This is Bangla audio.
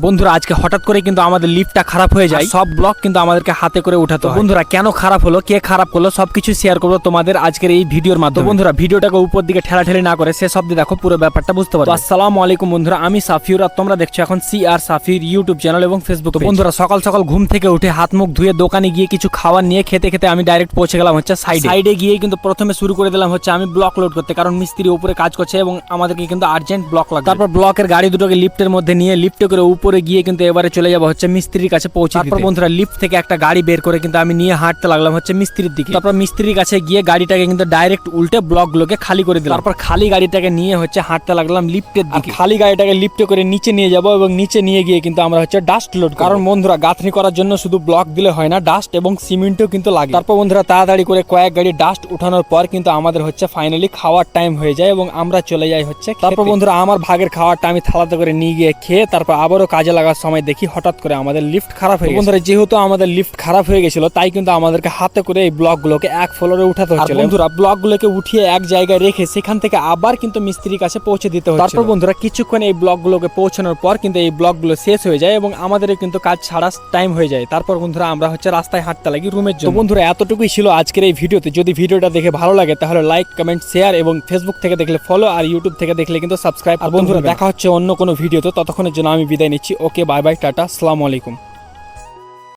বন্ধুরা আজকে হঠাৎ করে কিন্তু আমাদের লিফটটা খারাপ হয়ে যায়, সব ব্লক কিন্তু আমাদেরকে হাতে করে উঠাতে হয়। বন্ধুরা কেন খারাপ হলো, কে খারাপ করলো, সবকিছু শেয়ার করবো তোমাদের আজকের এই ভিডিওর মাধ্যমে। বন্ধুরা ভিডিওটাকে উপর দিকে ঠেলাঠেলি না করে শেষ অবধি দেখো, পুরো ব্যাপারটা বুঝতে পারবে। আসসালামু আলাইকুম বন্ধুরা, আমি সাফিউর আর তোমরা দেখছো এখন CR সাফির ইউটিউব চ্যানেল এবং ফেসবুক। বন্ধুরা সকাল সকাল ঘুম থেকে উঠে হাত মুখ ধুয়ে দোকানে গিয়ে কিছু খাবার নিয়ে খেতে খেতে আমি ডাইরেক্ট পৌঁছে গেলাম হচ্ছে সাইডে গিয়ে কিন্তু প্রথমে শুরু করে দিলাম হচ্ছে আমি ব্লক লোড করতে, কারণ মিস্ত্রি উপরে কাজ করছে এবং আমাদেরকে কিন্তু আর্জেন্ট ব্লক লাগবে। তারপর ব্লকের গাড়ি দুটোকে লিফটের মধ্যে নিয়ে লিফটে করে উপরে গিয়ে কিন্তু এবারে চলে যাবো হচ্ছে মিস্ত্রির কাছে পৌঁছে দিতে। তারপর বন্ধুরা লিফট থেকে একটা গাড়ি বের করে কিন্তু আমি নিয়ে হাঁটতে লাগলাম হচ্ছে মিস্ত্রির দিকে। তারপর মিস্ত্রির কাছে গিয়ে গাড়িটাকে কিন্তু ডাইরেক্ট উল্টে ব্লকগুলোকে খালি করে দিলাম। তারপর খালি গাড়িটাকে নিয়ে হচ্ছে হাঁটতে লাগলাম লিফটের দিকে। খালি গাড়িটাকে লিফটে করে নিচে নিয়ে যাবো এবং নিচে নিয়ে গিয়ে কিন্তু আমরা হচ্ছে ডাস্ট লোড, কারণ বন্ধুরা গাঁথনি করার জন্য শুধু ব্লক দিলে হয় না, ডাস্ট এবং সিমেন্টও কিন্তু লাগে। তারপর বন্ধুরা তাড়াতাড়ি করে কয়েক গাড়ি ডাস্ট উঠানোর পর কিন্তু আমাদের হচ্ছে ফাইনালি খাওয়ার টাইম হয়ে যায় এবং আমরা চলে যাই হচ্ছে। তারপর বন্ধুরা আমার ভাগের খাওয়ারটা আমি থালাতে করে নিয়ে গিয়ে খেয়ে তারপর আবারও কাজে লাগার সময় দেখি হঠাৎ করে আমাদের লিফট খারাপ হয়ে গেছে। বন্ধুরা যেহেতু আমাদের লিফট খারাপ হয়ে গেছিল তাই কিন্তু আমাদেরকে হাতে করে এই ব্লকগুলোকে এক ফ্লোরে উঠাতে হচ্ছিল। বন্ধুরা ব্লকগুলোকে উঠিয়ে এক জায়গায় রেখে সেখান থেকে আবার কিন্তু মিস্ত্রির কাছে পৌঁছে দিতে হচ্ছে। তারপর বন্ধুরা কিছুক্ষণ এই ব্লকগুলোকে পৌঁছানোর পর কিন্তু এই ব্লকগুলো শেষ হয়ে যায় এবং আমাদেরও কিন্তু কাজ ছাড়া টাইম হয়ে যায়। তারপর বন্ধুরা আমরা হচ্ছে রাস্তায় হাঁটতে লাগি রুমের জন্য। বন্ধুরা এতটুকুই ছিল আজকের এই ভিডিওতে। যদি ভিডিওটা দেখে ভালো লাগে তাহলে লাইক, কমেন্ট, শেয়ার এবং ফেসবুক থেকে দেখলে ফলো আর ইউটিউব থেকে দেখলে কিন্তু সাবস্ক্রাইব। আর বন্ধুরা দেখা হচ্ছে অন্য কোনো ভিডিওতে, ততক্ষণের জন্য আমি বিদায় নিচ্ছি। ওকে, বাই বাই, টাটা, আসসালামু আলাইকুম।